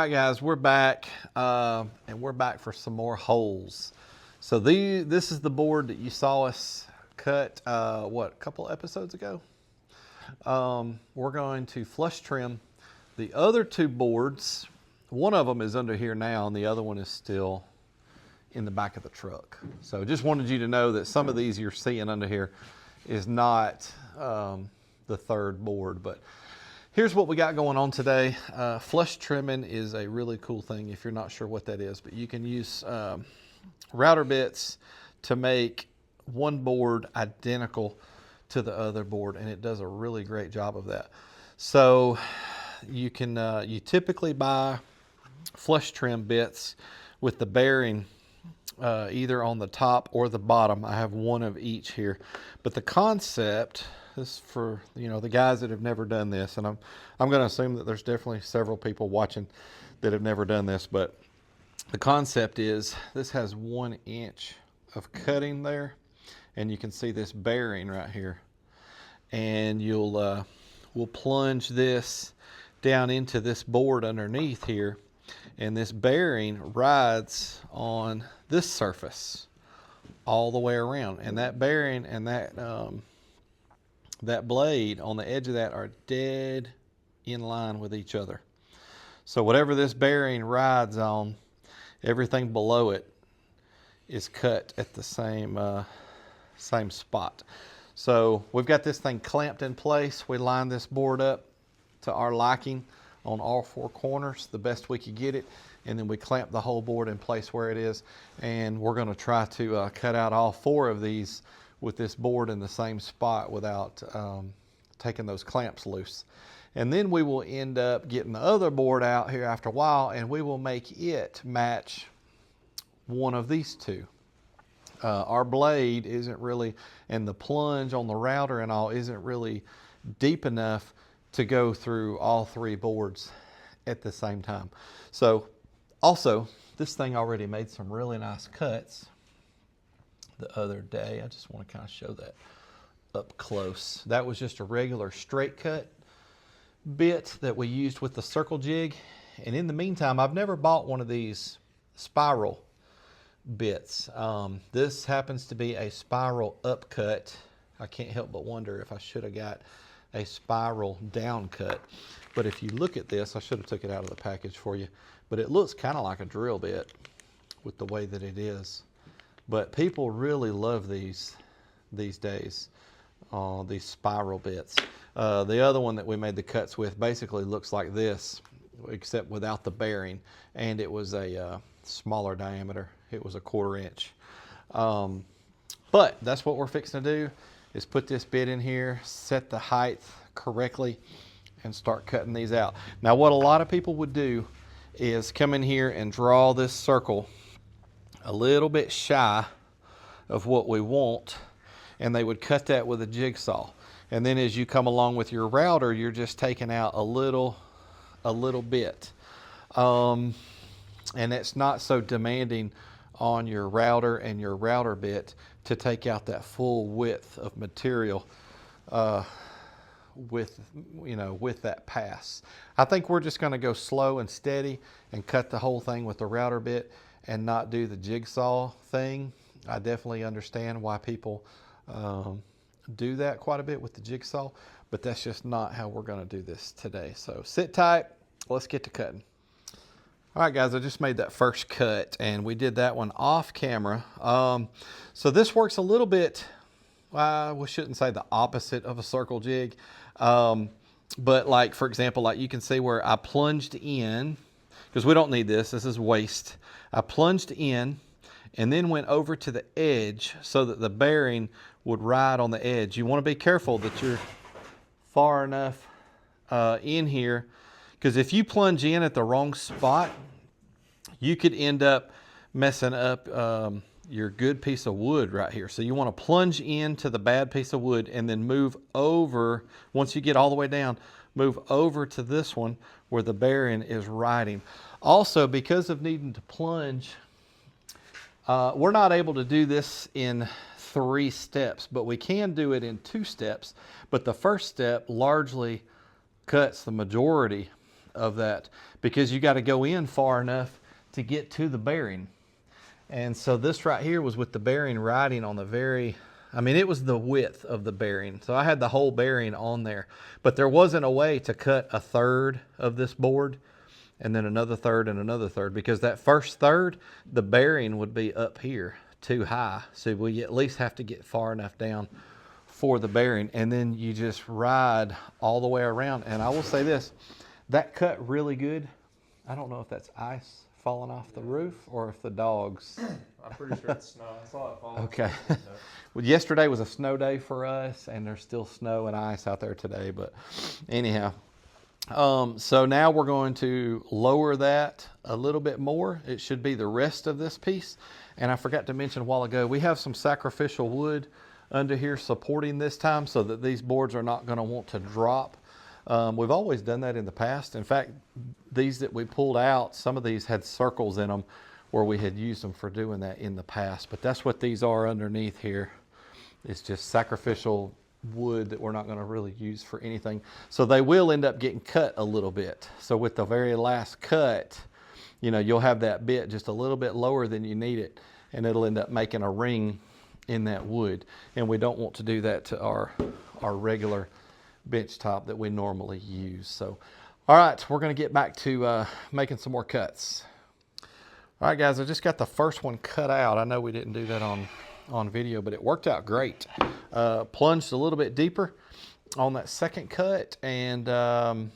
right, guys, we're back, and we're back for some more holes. So this is the board that you saw us cut, a couple episodes ago? We're going to flush trim the other two boards. One of them is under here now, and the other one is still in the back of the truck. So just wanted you to know that some of these you're seeing under here is not the third board, but here's what we got going on today. Flush trimming is a really cool thing if you're not sure what that is, but you can use router bits to make one board identical to the other board, and it does a really great job of that. So you can you typically buy flush trim bits with the bearing either on the top or the bottom. I have one of each here, but the concept is for the guys that have never done this, and I'm going to assume that there's definitely several people watching that have never done this, but the concept is this has 1 inch of cutting there, and you can see this bearing right here, and we'll plunge this down into this board underneath here, and this bearing rides on this surface all the way around, and that bearing and that blade on the edge of that are dead in line with each other. So whatever this bearing rides on, everything below it is cut at the same spot. So we've got this thing clamped in place. We line this board up to our liking on all 4 corners the best we could get it, and then we clamp the whole board in place where it is, and we're going to try to cut out all 4 of these with this board in the same spot without taking those clamps loose. And then we will end up getting the other board out here after a while, and we will make it match one of these two. Our blade isn't really, and the plunge on the router and all isn't really deep enough to go through all 3 boards at the same time. So also, this thing already made some really nice cuts the other day. I just want to kind of show that up close. That was just a regular straight cut bit that we used with the circle jig. And in the meantime, I've never bought one of these spiral bits. This happens to be a spiral upcut. I can't help but wonder if I should have got a spiral down cut. But if you look at this, I should have took it out of the package for you, but it looks kind of like a drill bit with the way that it is. But people really love these days, these spiral bits. The other one that we made the cuts with basically looks like this, except without the bearing, and it was a smaller diameter. It was a 1/4 inch. But that's what we're fixing to do, is put this bit in here, set the height correctly, and start cutting these out. Now what a lot of people would do is come in here and draw this circle a little bit shy of what we want, and they would cut that with a jigsaw. And then as you come along with your router, you're just taking out a little bit. And it's not so demanding on your router and your router bit to take out that full width of material with that pass. I think we're just going to go slow and steady and cut the whole thing with the router bit and not do the jigsaw thing. I definitely understand why people do that quite a bit with the jigsaw, but that's just not how we're going to do this today. So sit tight, let's get to cutting. All right, guys, I just made that first cut, and we did that one off camera. So this works a little bit, we shouldn't say the opposite of a circle jig, but like, for example, like you can see where I plunged in, because we don't need this, this is waste. I plunged in and then went over to the edge so that the bearing would ride on the edge. You want to be careful that you're far enough in here, because if you plunge in at the wrong spot, you could end up messing up your good piece of wood right here. So you want to plunge into the bad piece of wood and then move over. Once you get all the way down, move over to this one where the bearing is riding. Also, because of needing to plunge, we're not able to do this in 3 steps, but we can do it in 2 steps. But the first step largely cuts the majority of that, because you got to go in far enough to get to the bearing. And so this right here was with the bearing riding on the very, I mean, it was the width of the bearing. So I had the whole bearing on there, but there wasn't a way to cut a third of this board and then another third and another third, because that first third, the bearing would be up here too high. So we at least have to get far enough down for the bearing, and then you just ride all the way around. And I will say this, that cut really good. I don't know if that's ice falling off the roof or if the dogs. I'm pretty sure it's snow. I saw it fall. Okay. Well, yesterday was a snow day for us, and there's still snow and ice out there today. But anyhow, so now we're going to lower that a little bit more. It should be the rest of this piece. And I forgot to mention a while ago, we have some sacrificial wood under here supporting this time so that these boards are not going to want to drop. We've always done that in the past. In fact, these that we pulled out, some of these had circles in them where we had used them for doing that in the past. But that's what these are underneath here. It's just sacrificial wood that we're not going to really use for anything. So they will end up getting cut a little bit. So with the very last cut, you know, you'll have that bit just a little bit lower than you need it, and it'll end up making a ring in that wood. And we don't want to do that to our regular bench top that we normally use. So, all right, we're going to get back to making some more cuts. All right, guys, I just got the first one cut out. I know we didn't do that on video, but it worked out great. Plunged a little bit deeper on that second cut and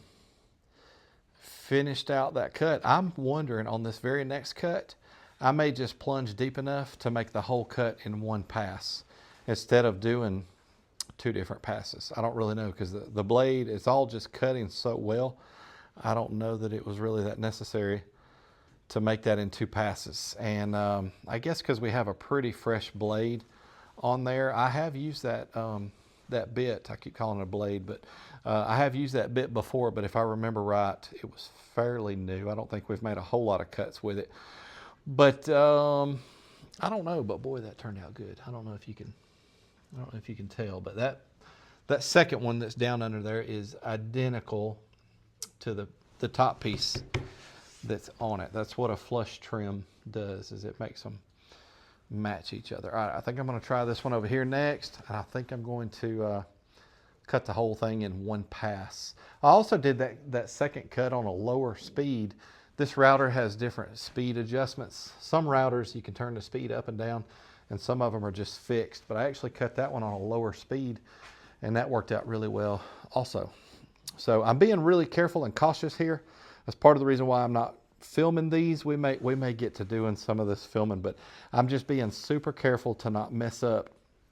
finished out that cut. I'm wondering on this very next cut, I may just plunge deep enough to make the whole cut in one pass instead of doing two different passes. I don't really know, because the blade, it's all just cutting so well. I don't know that it was really that necessary to make that in two passes. And I guess because we have a pretty fresh blade on there, I have used that that bit. I keep calling it a blade, but I have used that bit before, but if I remember right, it was fairly new. I don't think we've made a whole lot of cuts with it. But I don't know, but boy, that turned out good. I don't know if you can tell, but that second one that's down under there is identical to the top piece that's on it. That's what a flush trim does, is it makes them match each other. All right, I think I'm going to try this one over here next. I think I'm going to cut the whole thing in one pass. I also did that second cut on a lower speed. This router has different speed adjustments. Some routers you can turn the speed up and down, and some of them are just fixed. But I actually cut that one on a lower speed, and that worked out really well also. So I'm being really careful and cautious here. That's part of the reason why I'm not filming these. We may get to doing some of this filming, but I'm just being super careful to not mess up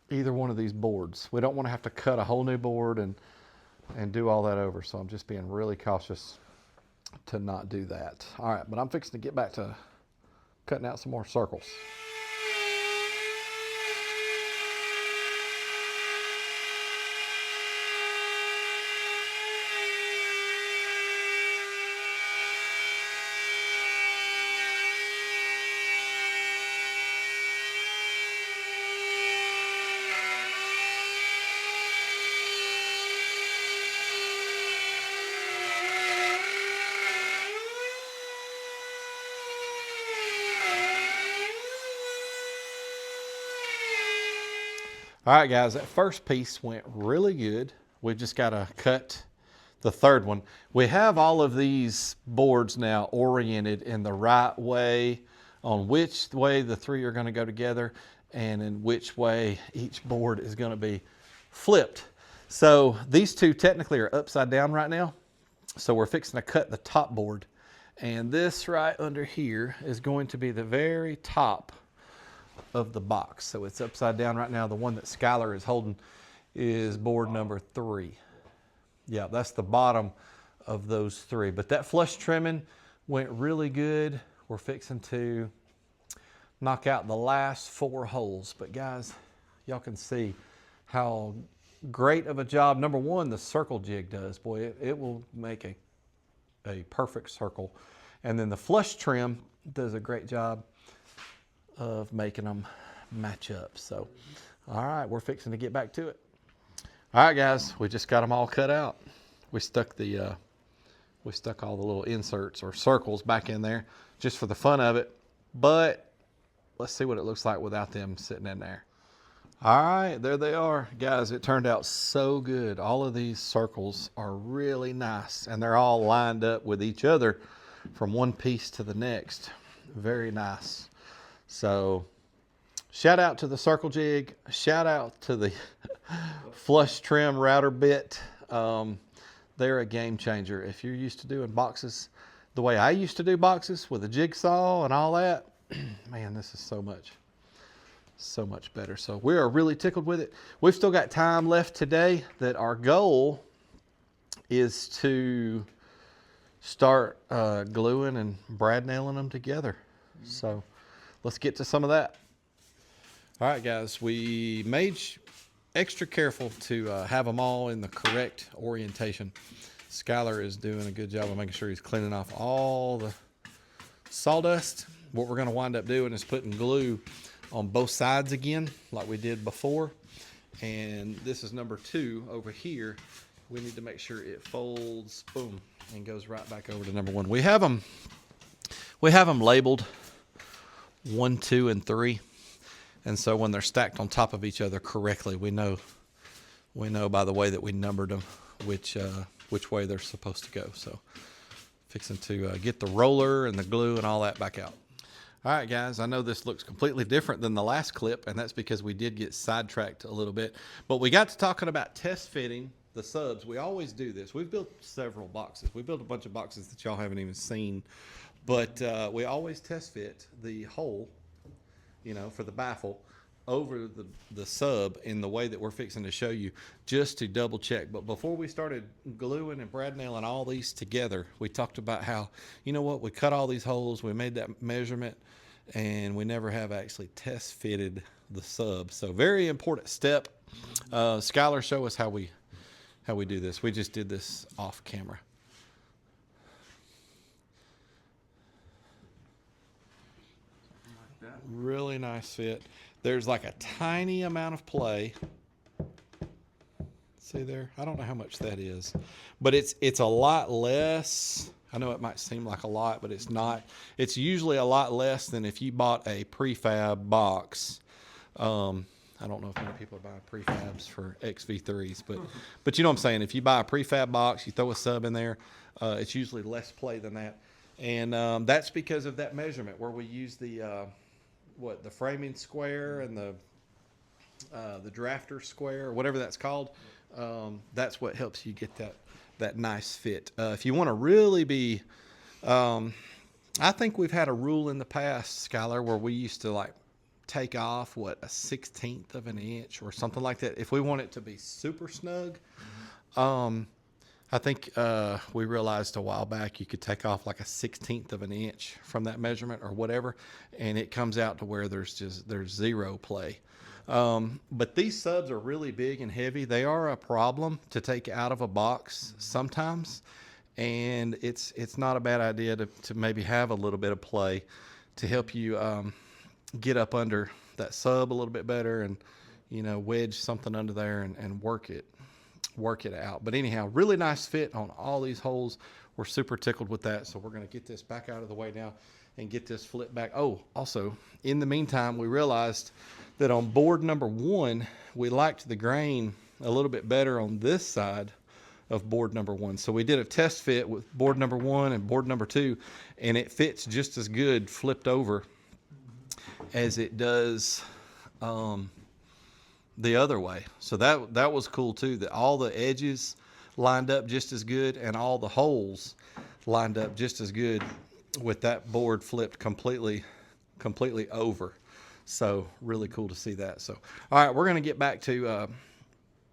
either one of these boards. We don't want to have to cut a whole new board and do all that over. So I'm just being really cautious to not do that. All right, but I'm fixing to get back to cutting out some more circles. All right, guys, that first piece went really good. We've just got to cut the third one. We have all of these boards now oriented in the right way on which way the three are going to go together and in which way each board is going to be flipped. So these two technically are upside down right now. So we're fixing to cut the top board. And this right under here is going to be the very top of the box. So it's upside down right now. The one that Skylar is holding is board number 3. Yeah, that's the bottom of those 3. But that flush trimming went really good. We're fixing to knock out the last 4 holes. But guys, y'all can see how great of a job, number one, the circle jig does. Boy, it will make a perfect circle. And then the flush trim does a great job of making them match up. So, all right, we're fixing to get back to it. All right, guys, we just got them all cut out. We stuck the We stuck all the little inserts or circles back in there just for the fun of it. But let's see what it looks like without them sitting in there. All right, there they are. Guys, it turned out so good. All of these circles are really nice, and they're all lined up with each other from one piece to the next. Very nice. So shout out to the circle jig. Shout out to the flush trim router bit. They're a game changer. If you're used to doing boxes the way I used to do boxes with a jigsaw and all that, man, this is so much better. So we are really tickled with it. We've still got time left today. That our goal is to start gluing and brad nailing them together. So let's get to some of that. All right, guys, we made extra careful to have them all in the correct orientation. Skylar is doing a good job of making sure he's cleaning off all the sawdust. What we're going to wind up doing is putting glue on both sides again, like we did before. And this is number 2 over here. We need to make sure it folds, boom, and goes right back over to number 1. We have them labeled 1, 2, and 3. And so when they're stacked on top of each other correctly, we know by the way that we numbered them which way they're supposed to go. So fixing to get the roller and the glue and all that back out. All right, guys, I know this looks completely different than the last clip, and that's because we did get sidetracked a little bit. But we got to talking about test fitting the subs. We always do this. We've built several boxes. We built a bunch of boxes that y'all haven't even seen. But we always test fit the hole, for the baffle over the sub in the way that we're fixing to show you, just to double check. But before we started gluing and brad nailing all these together, we talked about how, we cut all these holes, we made that measurement, and we never have actually test fitted the sub. So very important step. Skylar, show us how we do this. We just did this off camera. Like that. Really nice fit. There's like a tiny amount of play. See there? I don't know how much that is, but it's a lot less. I know it might seem like a lot, but it's not. It's usually a lot less than if you bought a prefab box. I don't know if many people are buying prefabs for XV3s, but you know what I'm saying. If you buy a prefab box, you throw a sub in there, it's usually less play than that, and that's because of that measurement where we use the framing square and the drafter square, or whatever that's called. That's what helps you get that nice fit. If you want to really be, I think we've had a rule in the past, Skylar, where we used to take off a 1/16 of an inch or something like that. If we want it to be super snug, I think we realized a while back you could take off like a 1/16 of an inch from that measurement or whatever, and it comes out to where there's zero play. But these subs are really big and heavy. They are a problem to take out of a box sometimes, and it's not a bad idea to maybe have a little bit of play to help you get up under that sub a little bit better, and wedge something under there and work it out. But anyhow, really nice fit on all these holes. We're super tickled with that. So we're going to get this back out of the way now and get this flipped back. Oh, also, in the meantime, we realized that on board number 1, we liked the grain a little bit better on this side of board number 1. So we did a test fit with board number 1 and board number 2, and it fits just as good flipped over as it does the other way. So that was cool too, that all the edges lined up just as good and all the holes lined up just as good with that board flipped completely over. So really cool to see that. So all right, we're going to get back to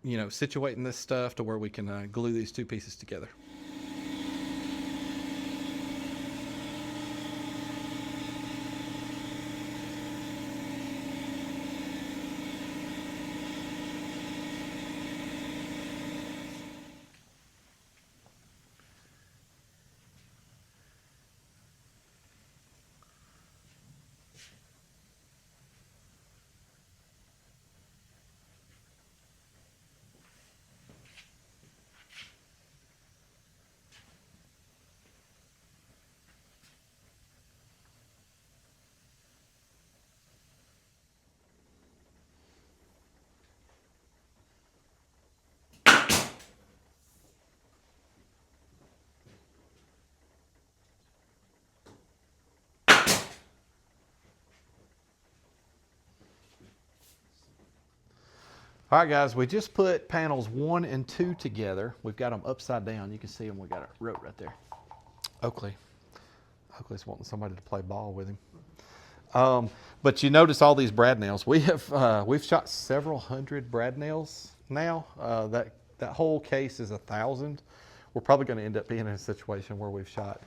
situating this stuff to where we can glue these two pieces together. All right, guys, we just put panels 1 and 2 together. We've got them upside down. You can see them. We got it wrote right there. Oakley's wanting somebody to play ball with him. But you notice all these brad nails. We've shot several hundred brad nails now. That whole case is 1,000. We're probably going to end up being in a situation where we've shot,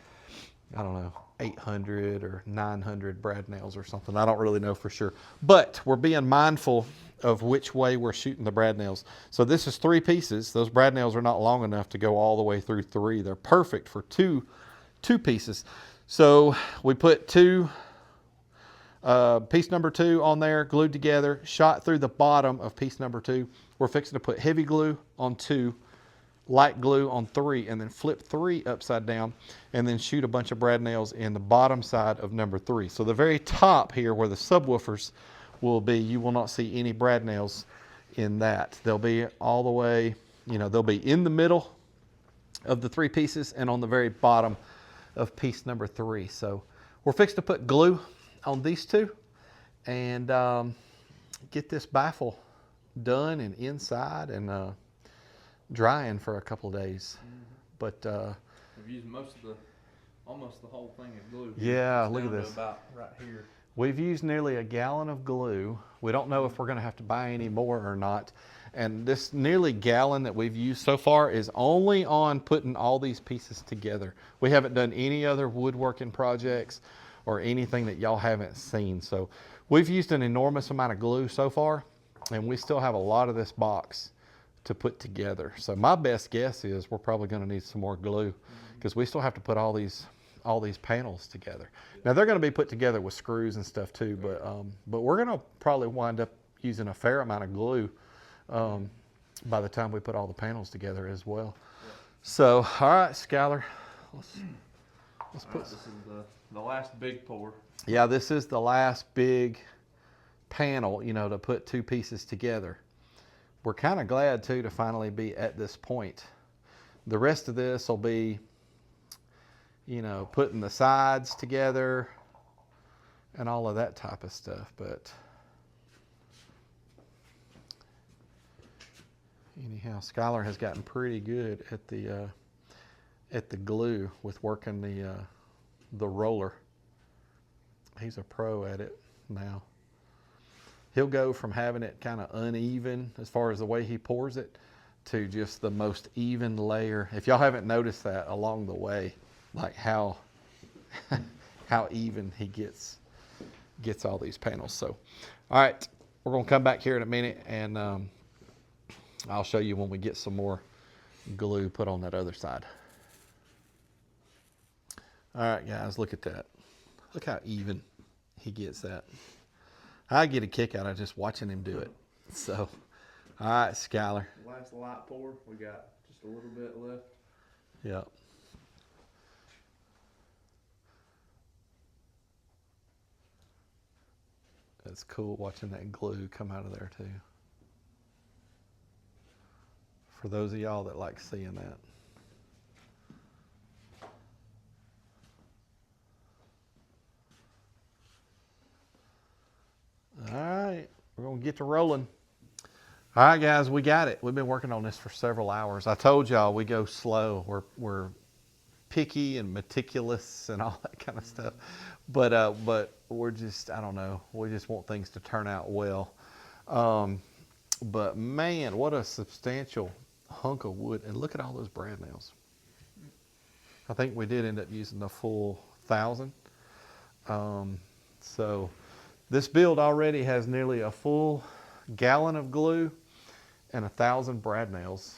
I don't know, 800 or 900 brad nails or something. I don't really know for sure. But we're being mindful of which way we're shooting the brad nails. So this is 3 pieces. Those brad nails are not long enough to go all the way through 3. They're perfect for two pieces. So we put piece number 2 on there, glued together, shot through the bottom of piece number 2. We're fixing to put heavy glue on 2, light glue on 3, and then flip 3 upside down, and then shoot a bunch of brad nails in the bottom side of number 3. So the very top here where the subwoofers will be, you will not see any brad nails in that. They'll be all the way, they'll be in the middle of the 3 pieces and on the very bottom of piece number 3. So we're fixing to put glue on these 2 and get this baffle done and inside and drying for a couple of days. But we've used almost the whole thing of glue. Yeah, It's look at down to this. about right here. We've used nearly a gallon of glue. We don't know if we're going to have to buy any more or not. And this nearly gallon that we've used so far is only on putting all these pieces together. We haven't done any other woodworking projects or anything that y'all haven't seen. So we've used an enormous amount of glue so far, and we still have a lot of this box to put together. So my best guess is we're probably going to need some more glue because we still have to put all these panels together. Now they're going to be put together with screws and stuff too, but we're going to probably wind up using a fair amount of glue by the time we put all the panels together as well. So, all right, Skylar, let's put. This is the last big pour. Yeah, this is the last big panel, to put 2 pieces together. We're kind of glad too to finally be at this point. The rest of this will be, putting the sides together and all of that type of stuff. But anyhow, Skylar has gotten pretty good at the glue with working the roller. He's a pro at it now. He'll go from having it kind of uneven as far as the way he pours it to just the most even layer. If y'all haven't noticed that along the way, like how even he gets all these panels. So, all right, we're gonna come back here in a minute and I'll show you when we get some more glue put on that other side. All right, guys, look at that. Look how even he gets that. I get a kick out of just watching him do it. So, all right, Skylar. Last light pour, we got just a little bit left. Yep. It's cool watching that glue come out of there too. For those of y'all that like seeing that. All right, we're gonna get to rolling. All right, guys, we got it. We've been working on this for several hours. I told y'all we go slow. We're picky and meticulous and all that kind of stuff, but we're just, I don't know. We just want things to turn out well. But man, what a substantial hunk of wood! And look at all those brad nails. I think we did end up using the full 1,000. So. This build already has nearly a full gallon of glue and 1,000 brad nails.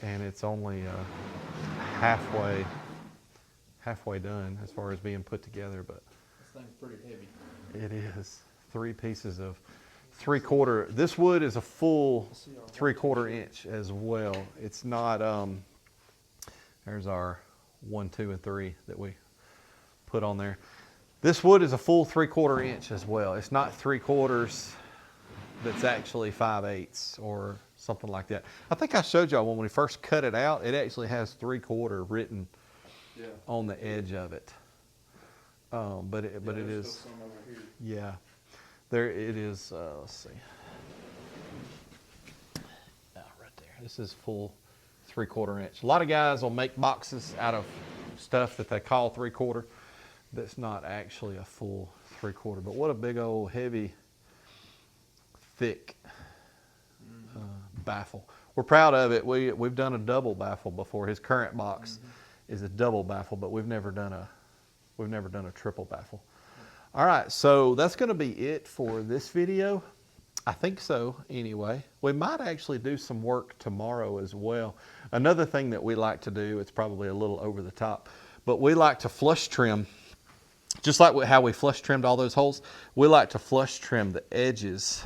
And it's only halfway done as far as being put together. But This thing's pretty heavy. it is 3 pieces of 3/4. This wood is a full 3/4 inch as well. It's not, there's our 1, 2, and 3 that we put on there. This wood is a full 3/4 inch as well. It's not 3/4 that's actually 5/8 or something like that. I think I showed y'all when we first cut it out, it actually has 3/4 written on the edge of it. But it is, Still some over here. yeah, there it is. Let's see. This is full 3/4 inch. A lot of guys will make boxes out of stuff that they call 3/4. That's not actually a full 3/4, but what a big old heavy, thick baffle. We're proud of it. We've done a double baffle before. His current box is a double baffle, but we've never done a triple baffle. All right, so that's going to be it for this video. I think so, anyway. We might actually do some work tomorrow as well. Another thing that we like to do, it's probably a little over the top, but we like to flush trim. Just like how we flush trimmed all those holes, we like to flush trim the edges,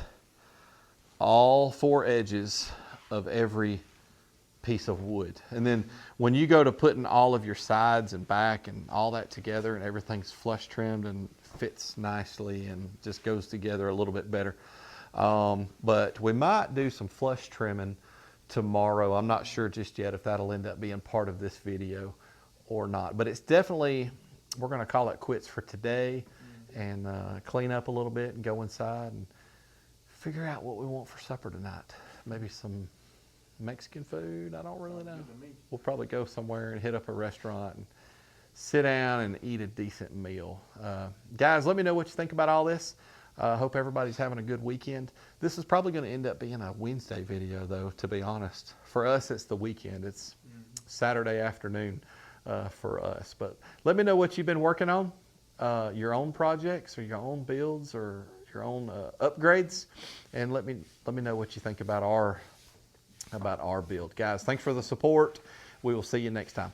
all 4 edges of every piece of wood. And then when you go to putting all of your sides and back and all that together and everything's flush trimmed and fits nicely and just goes together a little bit better. But we might do some flush trimming tomorrow. I'm not sure just yet if that'll end up being part of this video or not, but it's definitely, we're going to call it quits for today and clean up a little bit and go inside and figure out what we want for supper tonight. Maybe some Mexican food, I don't really know. We'll probably go somewhere and hit up a restaurant and sit down and eat a decent meal. Guys, let me know what you think about all this. Hope everybody's having a good weekend. This is probably going to end up being a Wednesday video, though, to be honest. For us, it's the weekend. It's Saturday afternoon for us. But let me know what you've been working on, your own projects or your own builds or your own upgrades, and let me know what you think about our build. Guys, thanks for the support. We will see you next time.